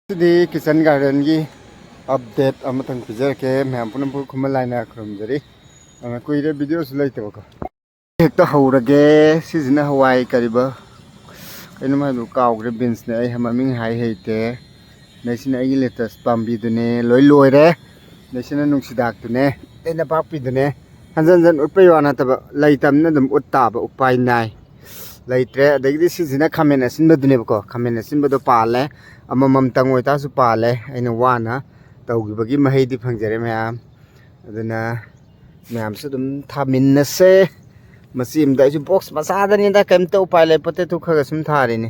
Today Kitchen Garden ki update amatang pizza ke मैं पुनः पुर कुमल लाइन आक्रम जरी मैं कोई रे वीडियो सुलाई तो का एक तो हो रगे सीजन हवाई करीबा इन में दो काउ रे बीन्स ने हम मिंग हाई है ते नेशन आई लेटेस्ट पंबी दुने लोई लोई रे नेशन नुक्सिदाक दुने इन पाक पी दुने हंजन जन उतपय वाना तब लाइतम न दम उत्ताब उपाय नाय लाइट्रे अदगी सीजन खमेन असिन बदुने बको खमेन असिन बदो पाले अममम तंगोइतासु पाले अइना वाना तौगिबगी महेदी फंगजरे मैम अदना मैम से दुम थामिनसे मसीम दाइसु बॉक्स मसादनी दा केमते उपाले पोटेटो खगा सुम थारिने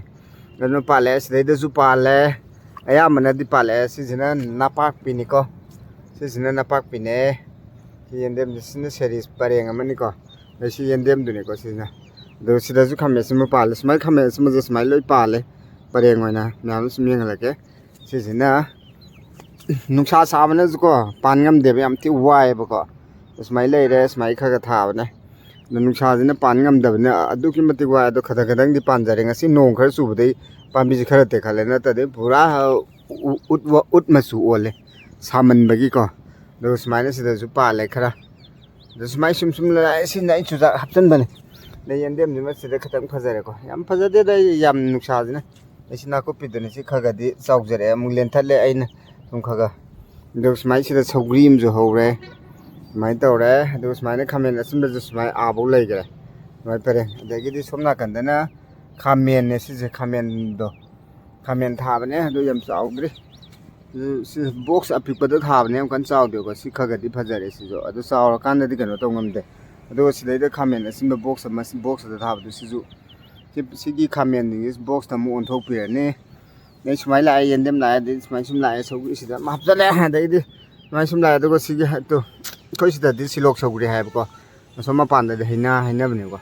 अदना पाले सिदैदसु पाले अयामनदि पाले सिजना नापाक पिनिको सिजना नापाक पिने येंदेम सिना सीरीज परेंग अमनिको नसि येंदेम दुनेको सिजना दो सिदासु खमेसु म पाले स्माइल खमेसु म स्माइल लोइ पाले परेंग होइना नाम सुमिंग लगे सिजना नुक्सा साबने जुको पानगम देबे याम ति वाय बको स्माइल लेरे स्माइल खगा थाबने नुक्सा जिना पानगम दबने अदुकि मति वाय दो खदा खदंग दि पानजरे ngasi नोंग खर सुबदे पामबि जि खर ते खाले न तदे पुरा उत मसु ओले सामन बगी को दो स्माइल सिदा जु पाले खरा दो स्माइल सुम लाय सिन नाइ चुजा हपचन बने ने यंदेम नि मसिदा खतम खजरे को याम फजदे द याम नुक्सा जिना एसिना को पिदने सि खगदि चाउजरे मुलेन थले आइन तुम खगा दो स्माइल सिदा सौग्रीम जो होरे माइ तौरे दो स्माइल खमेन असम जो स्माइल आबो लेगरे माइ परे अदगिदि सोमना कंदना खमेन ने सि खमेन दो खमेन थाबने दो यम चाउग्री सि बॉक्स अपिपद थाबने हम कन चाउ देको सि खगदि फजरे सि जो अदो चाउर कानदि कनो तोंगमदे अदो सिदैद खमेन असम बॉक्स मस बॉक्स द थाबदु सिजु सिगी खमेन दिस बॉक्स तमु ओनथोक पिरने नै स्माइल आइ येंदेम लाय दि स्माइल सुम लाय सौगु सिदा मापजले दैदि स्माइल सुम लाय दगो सिगी तो कोइ सिदा दि सिलोक सौगुरि हायबको सम पान द हैना हैना बनेको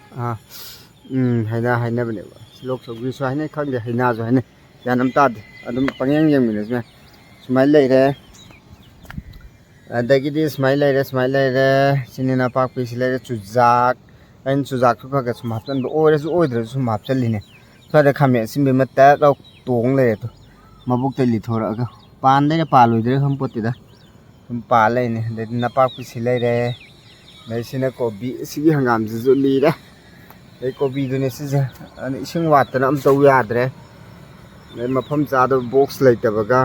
हैना बनेको सिलोक सौगुरि सो हैने खंगे हैना जो हैने यानम ताद अदम पंगेंग येंगिने स्मे स्माइल लेरे अदगिदि स्माइल लेरे सिनेना पाक पिस लेरे चुजाक एन चुजाक खगा सुम हापचन ओरेसु ओइद्र सुम हापचलिने सदा खमे सिमबे मता गाव तोंग लेरे तो मबुक ते लिथोरगा पान दे पालोइद्रे हम पोतिदा सुम पालेने दे नपाक पिस लेरे नैसिना कोबी सिगी हंगाम जुजु लीरे ए कोबी दुने सिजा अन इसिंग वातना अम तौ याद्रे नै मफम चादो बॉक्स लेतबगा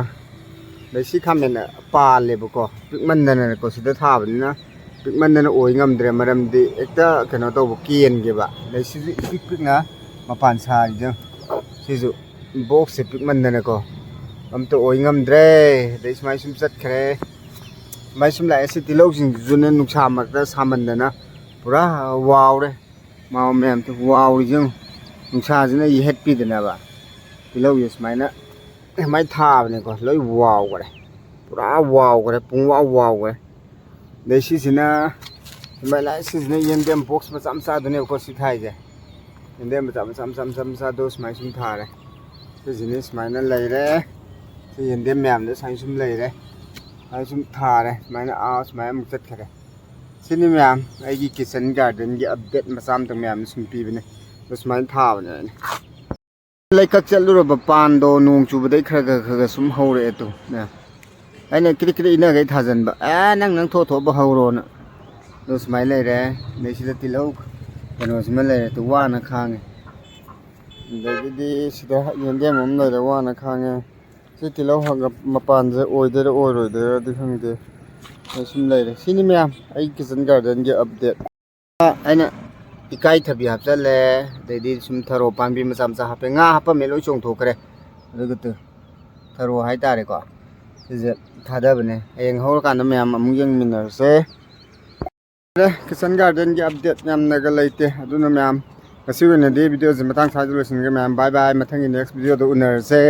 नैसि खमेन पालेबको पिकमनदन को सिदा थाबनिना पिकमनदन ओइ ngamdre maramdi ekta kano to kiyen geba nैसि pikna mapan sa jo sizu box se pikmandana ko am to oइ ngamdre dei smai sum chat khre mai sum la esi tilok jing jun nuksa makta samandana pura wow re ma mem to wow jing nuksa jina yi het pi dana ba tilok yes mai na mai tha ne ko loi wow kare pura wow kare pung wow kare nैसि Cina mai la सिजना yendem box macam sa dune ko si thai je yendem macam sa dos mai sum thare se jinis mai na lai re se yendem myam de sai sum lai re ai sum thare mai na aus mai mu chat khare sini myam ai gi kitchen garden gi update macam tang myam sum pi bine dos mai tha bane lai kak chalu ro ba pan do nong chu ba dai khara sum hore tu na ai ne kri ina gai thajan ba a nang tho ba horo na दो smile ले नैसिदा तिलौ कनो SIM ले तो वाना खांगे दगदि सिदा येंदे मम ले वाना खांगे सि तिलौ हग मपान जे ओइदर ओइरोइदर दि खंगे सिम ले सिनि म्याम आई किचन गार्डन के अपडेट आइना इकाई थबि हापचले दैदि सुम थरो पानबि मचाम चा हापे nga hapa melo chong thokre दगत थरो हाय तारे को जे थादा बने एंग होर कान म्याम अमु यंग मिनर से किचन गार्डन की अपडेट मैम नगर लेते अदुना मैम वीडियो से मतंग साजु लोसिनगे मैम बाय बाय मथंगी नेक्स्ट वीडियो दो उनरसे।